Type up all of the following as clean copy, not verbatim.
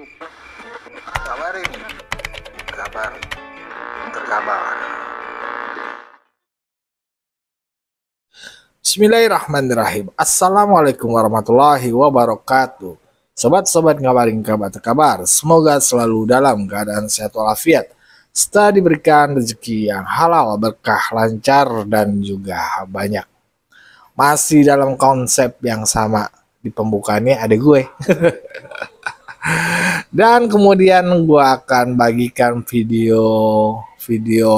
Kabar ini, kabar terkabar. Bismillahirrahmanirrahim. Assalamualaikum warahmatullahi wabarakatuh. Sobat-sobat ngabarin kabar terkabar, semoga selalu dalam keadaan sehat walafiat, serta diberikan rezeki yang halal, berkah, lancar, dan juga banyak. Masih dalam konsep yang sama, di pembukaannya ada gue. Dan kemudian gue akan bagikan video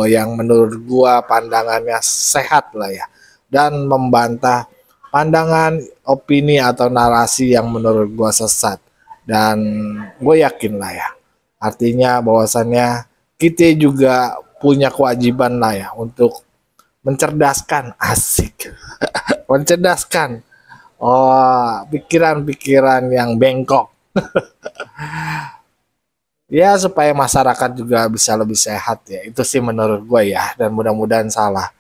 yang menurut gue pandangannya sehat lah ya, dan membantah pandangan, opini atau narasi yang menurut gue sesat. Dan gue yakin lah ya, artinya bahwasannya kita juga punya kewajiban lah ya untuk mencerdaskan, asik mencerdaskan pikiran-pikiran yang bengkok. Ya, supaya masyarakat juga bisa lebih sehat ya. Itu sih menurut gue ya, dan mudah-mudahan salah.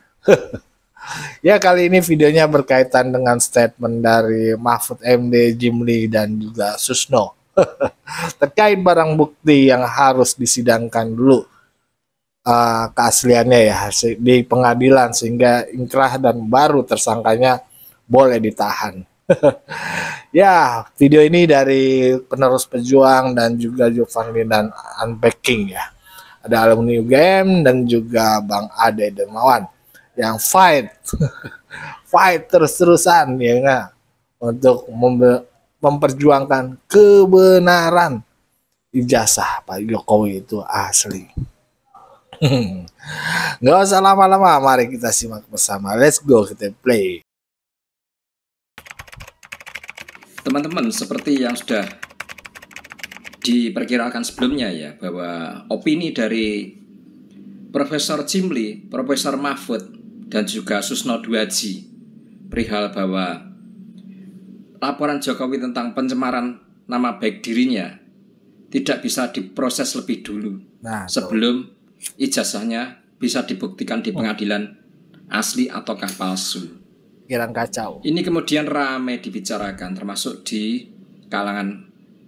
Ya, kali ini videonya berkaitan dengan statement dari Mahfud MD, Jimli, dan juga Susno terkait barang bukti yang harus disidangkan dulu keasliannya ya di pengadilan, sehingga inkrah dan baru tersangkanya boleh ditahan. Ya, video ini dari penerus pejuang dan juga Giovanni dan Unpacking ya. Ada alumni UGM dan juga Bang Ade Dermawan yang fight terus-terusan ya nggak, untuk memperjuangkan kebenaran ijazah Pak Jokowi itu asli. Nggak usah lama-lama, mari kita simak bersama. Let's go, kita play. Teman-teman, seperti yang sudah diperkirakan sebelumnya ya, bahwa opini dari Profesor Jimli, Profesor Mahfud, dan juga Susno Duaji perihal bahwa laporan Jokowi tentang pencemaran nama baik dirinya tidak bisa diproses lebih dulu sebelum ijazahnya bisa dibuktikan di pengadilan asli ataukah palsu. Pikiran kacau. Ini kemudian ramai dibicarakan, termasuk di kalangan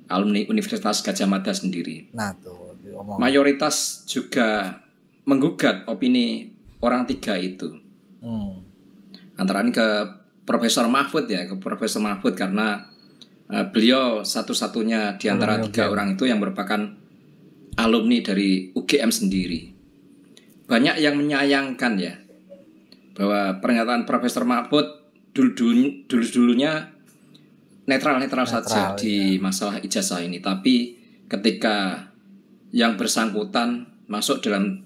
alumni Universitas Gadjah Mada sendiri. Mayoritas juga menggugat opini orang tiga itu. Antara lain ke Profesor Mahfud ya, ke Profesor Mahfud karena beliau satu-satunya di antara tiga orang itu yang merupakan alumni dari UGM sendiri. Banyak yang menyayangkan ya, bahwa pernyataan Profesor Mahfud dulu-dulunya netral saja di masalah ijazah ini. Tapi ketika yang bersangkutan masuk dalam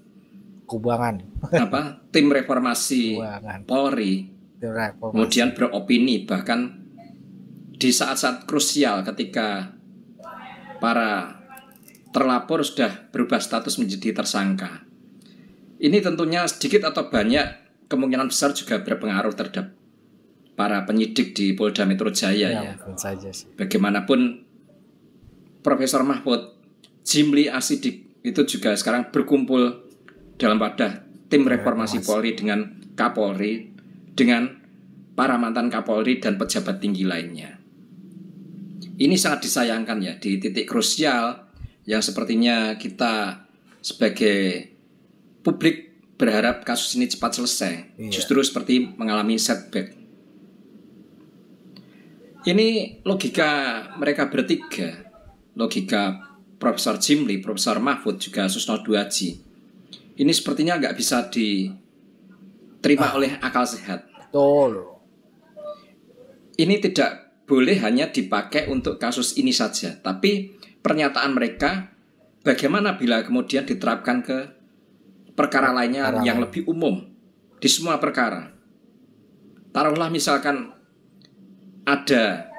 tim reformasi Polri, kemudian beropini, bahkan di saat-saat krusial ketika para terlapor sudah berubah status menjadi tersangka. Ini tentunya sedikit atau banyak kemungkinan besar juga berpengaruh terhadap para penyidik di Polda Metro Jaya ya. Bagaimanapun Profesor Mahfud, Jimli, Asidik itu juga sekarang berkumpul dalam wadah tim reformasi Polri dengan Kapolri, dengan para mantan Kapolri dan pejabat tinggi lainnya. Ini sangat disayangkan ya, di titik krusial yang sepertinya kita sebagai publik berharap kasus ini cepat selesai, justru seperti mengalami setback. Ini logika mereka bertiga, logika Profesor Jimli, Profesor Mahfud, juga Susno Duaji. Ini sepertinya nggak bisa diterima oleh akal sehat. Betul. Ini tidak boleh hanya dipakai untuk kasus ini saja, tapi pernyataan mereka bagaimana bila kemudian diterapkan ke perkara lainnya yang lebih umum di semua perkara. Taruhlah misalkan ada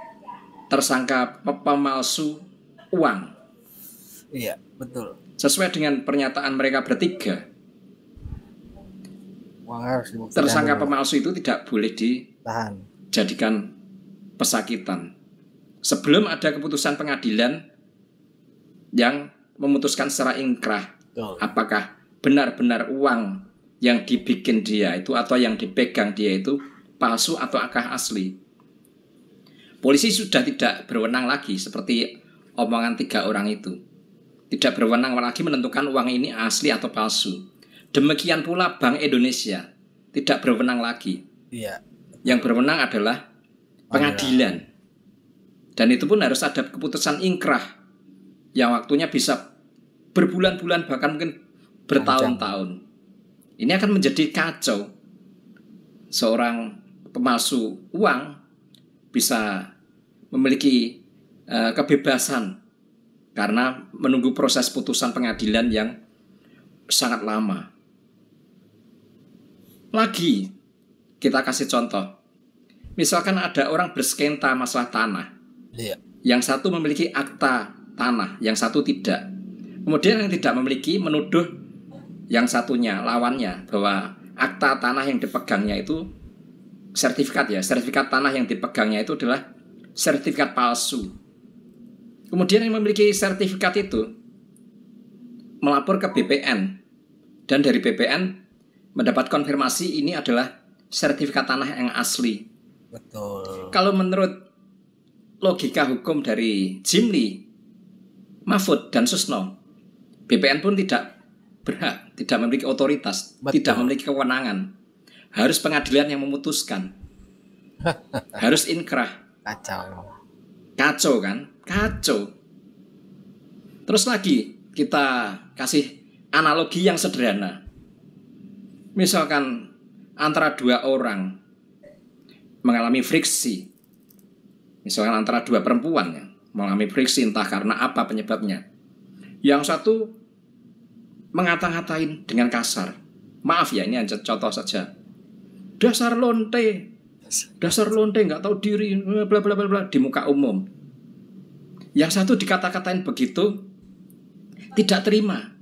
tersangka pemalsu uang. Iya, betul. Sesuai dengan pernyataan mereka bertiga, tersangka pemalsu itu tidak boleh dijadikan pesakitan sebelum ada keputusan pengadilan yang memutuskan secara ingkrah apakah benar-benar uang yang dibikin dia itu atau yang dipegang dia itu palsu atau akah asli. Polisi sudah tidak berwenang lagi seperti omongan 3 orang itu. Tidak berwenang lagi menentukan uang ini asli atau palsu. Demikian pula Bank Indonesia tidak berwenang lagi. Iya. Yang berwenang adalah pengadilan. Dan itu pun harus ada keputusan ingkrah yang waktunya bisa berbulan-bulan bahkan mungkin bertahun-tahun. Ini akan menjadi kacau. Seorang pemalsu uang bisa memiliki kebebasan karena menunggu proses putusan pengadilan yang sangat lama. Lagi kita kasih contoh. Misalkan ada orang bersekenta masalah tanah. Iya. Yang satu memiliki akta tanah, yang satu tidak. Kemudian yang tidak memiliki menuduh yang satunya, lawannya, bahwa akta tanah yang dipegangnya itu sertifikat tanah yang dipegangnya itu adalah sertifikat palsu. Kemudian yang memiliki sertifikat itu melapor ke BPN, dan dari BPN mendapat konfirmasi ini adalah sertifikat tanah yang asli. Betul. Kalau menurut logika hukum dari Jimli, Mahfud dan Susno, BPN pun tidak berhak, tidak memiliki otoritas, tidak memiliki kewenangan. Harus pengadilan yang memutuskan. Harus inkrah. Kacau kan? Kacau. Terus lagi kita kasih analogi yang sederhana. Misalkan antara 2 orang mengalami friksi. Misalkan antara 2 perempuan ya, mengalami friksi entah karena apa penyebabnya. Yang satu mengata-ngatain dengan kasar. Maaf ya, ini hanya contoh saja. Dasar lonte nggak tahu diri, bla bla bla bla, di muka umum. Yang satu dikata-katain begitu, tidak terima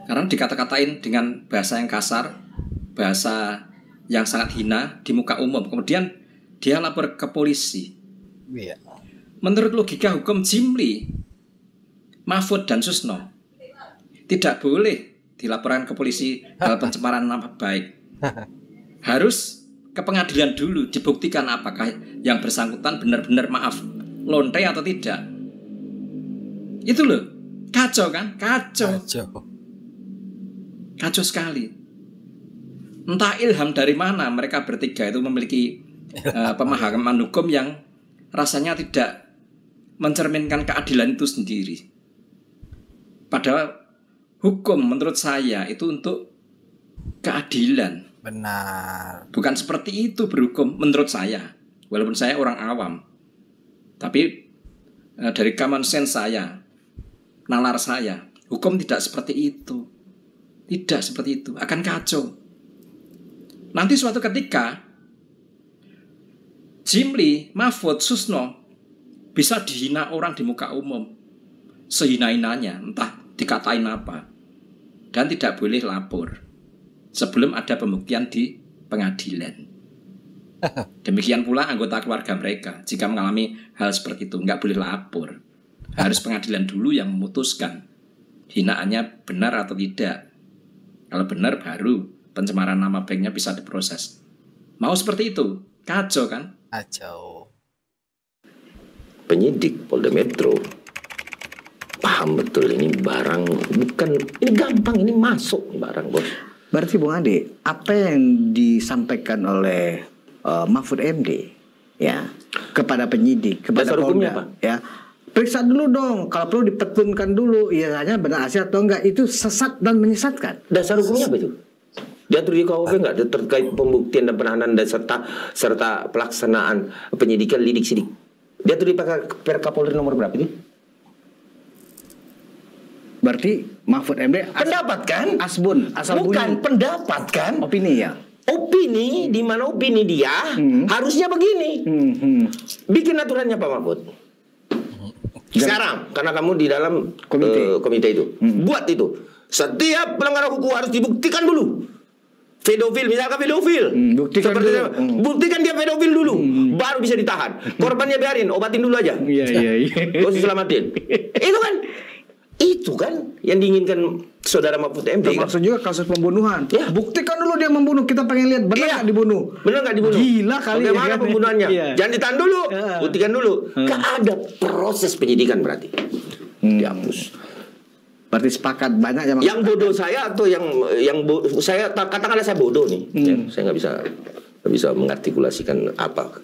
karena dikata-katain dengan bahasa yang kasar, bahasa yang sangat hina di muka umum. Kemudian dia lapor ke polisi. Menurut logika hukum Jimli, Mahfud dan Susno tidak boleh dilaporkan ke polisi hal pencemaran nama baik. Harus ke pengadilan dulu, dibuktikan apakah yang bersangkutan benar-benar lonte atau tidak. Itu loh, kacau kan? Kacau sekali. Entah ilham dari mana mereka bertiga itu memiliki pemahaman hukum yang rasanya tidak mencerminkan keadilan itu sendiri. Padahal hukum menurut saya itu untuk keadilan. Benar. Bukan seperti itu berhukum menurut saya. Walaupun saya orang awam, tapi dari common sense saya, nalar saya, hukum tidak seperti itu. Tidak seperti itu, akan kacau. Nanti suatu ketika Jimli, Mahfud, Susno bisa dihina orang di muka umum, sehina-hinanya, entah dikatain apa, dan tidak boleh lapor sebelum ada pembuktian di pengadilan. Demikian pula anggota keluarga mereka, jika mengalami hal seperti itu, nggak boleh lapor. Harus pengadilan dulu yang memutuskan hinaannya benar atau tidak. Kalau benar baru pencemaran nama baiknya bisa diproses. Mau seperti itu? Kacau kan? Kacau. Penyidik Polda Metro paham betul ini barang bukan, ini gampang, ini masuk barang, bos. Berarti Bung Ade, apa yang disampaikan oleh Mahfud MD ya kepada penyidik, kepada dasar hukumnya apa? Ya, periksa dulu dong, kalau perlu dipetunkan dulu ianya benar asli atau enggak, itu sesat dan menyesatkan. Dasar hukumnya apa itu? Diatur di KUHP enggak terkait pembuktian dan penahanan dan serta pelaksanaan penyidikan lidik sidik? Diatur di Perkapolri nomor berapa itu? Berarti Mahfud MD pendapat kan? Asbun, asal bukan bunyi. Pendapat kan? Opini ya. Opini, di mana opini dia harusnya begini. Bikin aturannya Pak Mahfud. Sekarang karena kamu di dalam komite itu, buat itu. Setiap pelanggaran hukum harus dibuktikan dulu. Pedofil, misalkan pedofil, buktikan dia pedofil dulu, baru bisa ditahan. Korbannya biarin, obatin dulu aja. Iya. Terus diselamatin. Itu kan, itu Itu kan yang diinginkan saudara Mahfud MD. Termasuk juga kasus pembunuhan. Ya. Buktikan dulu dia membunuh. Kita pengen lihat benar nggak dibunuh. Benar nggak dibunuh? Gila kali. Bagaimana pembunuhannya? Iya. Jangan ditahan dulu. Buktikan dulu. Nggak ada proses penyidikan berarti. Dihapus. Berarti sepakat banyak yang bodoh saya atau saya katakanlah saya bodoh nih. Ya, saya nggak bisa mengartikulasikan apa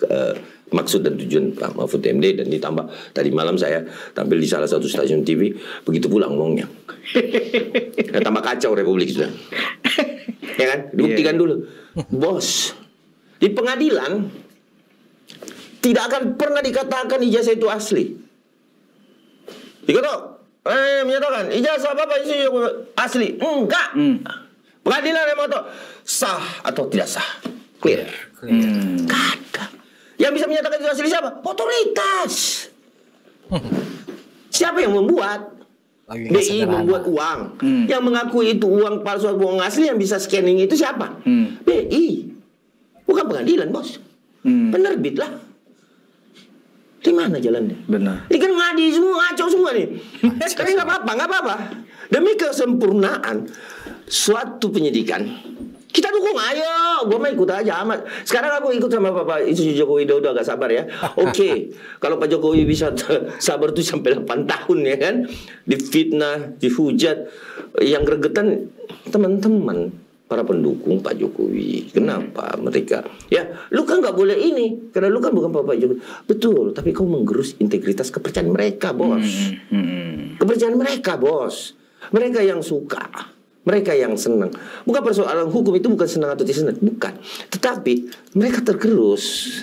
maksud dan tujuan Pak Mahfud MD, dan ditambah tadi malam saya tampil di salah satu stasiun TV, begitu pula ngomongnya. Tambah kacau Republik sudah. Ya kan? Dibuktikan dulu. Bos, di pengadilan tidak akan pernah dikatakan ijazah itu asli. Dikatakan menyatakan ijazah Bapak itu asli. Enggak. Pengadilan yang mau tahu sah atau tidak sah. Clear. Enggak ada. Yang bisa menyatakan itu asli siapa? Otoritas. Siapa yang membuat? BI membuat uang. Yang mengakui itu uang palsu atau uang asli yang bisa scanning itu siapa? BI. Bukan pengadilan, Bos. Penerbit lah. Di mana jalannya? Benar. Ini kan ngadi semua, ngaco semua nih. Tapi nggak apa-apa. Demi kesempurnaan suatu penyidikan, kita dukung, ayo. Gue mah ikut aja amat. Sekarang aku ikut sama Bapak Joko Widodo, agak sabar ya. Oke. Kalau Pak Jokowi bisa sabar tuh sampai 8 tahun ya kan, difitnah, dihujat, yang gregetan teman-teman para pendukung Pak Jokowi. Kenapa mereka? Ya, lu kan nggak boleh ini, karena lu kan bukan Pak Jokowi. Betul, tapi kau menggerus integritas kepercayaan mereka, Bos. Kepercayaan mereka, Bos. Mereka yang suka, mereka yang senang. Bukan persoalan hukum itu, bukan senang atau tidak senang, bukan. Tetapi mereka tergerus.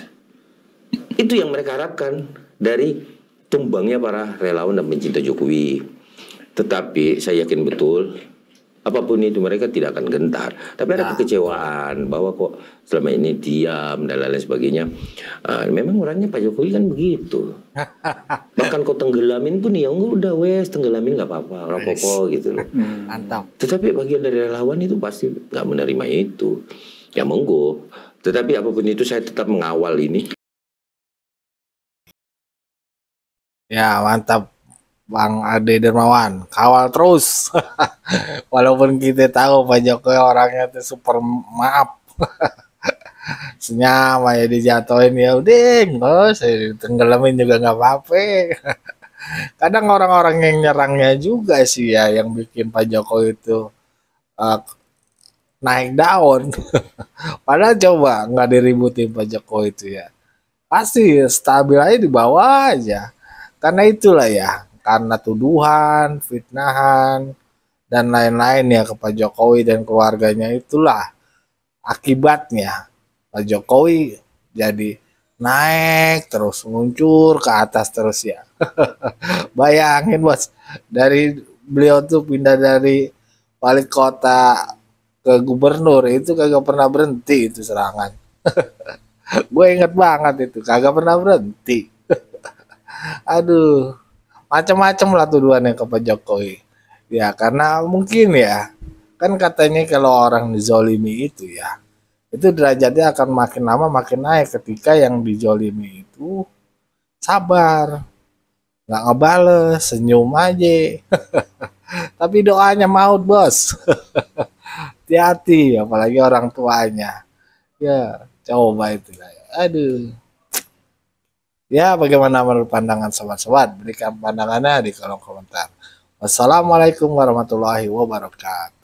Itu yang mereka harapkan dari tumbangnya para relawan dan pencinta Jokowi. Tetapi saya yakin betul, apapun itu mereka tidak akan gentar. Tapi ada kekecewaan bahwa kok selama ini diam dan lain sebagainya. Memang orangnya Pak Jokowi kan begitu. Bahkan kau tenggelamin pun ya udah wes, tenggelamin nggak apa-apa, rapopo gitu loh. Mantap. Tetapi bagian dari relawan itu pasti nggak menerima itu. Ya monggo. Tetapi apapun itu saya tetap mengawal ini. Ya mantap. Bang Ade Dermawan, kawal terus. Walaupun kita tahu Pak Jokowi orangnya tuh super maaf. Senyum aja dijatuhin, ya udah, bos, tenggelamin juga nggak apa-apa. Kadang orang-orang yang nyerangnya juga sih ya, yang bikin Pak Jokowi itu naik daun. Padahal coba nggak diributin Pak Jokowi itu ya, pasti stabil aja di bawah aja. Karena itulah ya, karena tuduhan, fitnahan, dan lain-lain ya ke Pak Jokowi dan keluarganya, itulah akibatnya Pak Jokowi jadi naik terus, muncul ke atas terus ya. Bayangin Bos, dari beliau tuh pindah dari wali kota ke gubernur itu kagak pernah berhenti itu serangan. Gue inget banget itu, kagak pernah berhenti. Aduh, macam-macam lah tuduhannya ke Pak Jokowi. Ya karena mungkin ya, kan katanya kalau orang dizolimi itu ya, itu derajatnya akan makin lama makin naik ketika yang dijolimi itu sabar, nggak ngebales, senyum aja. Tapi doanya maut, Bos. Hati-hati, apalagi orang tuanya. Ya, coba itu. Aduh. Ya, bagaimana menurut pandangan sobat-sobat? Berikan pandangannya di kolom komentar. Wassalamualaikum warahmatullahi wabarakatuh.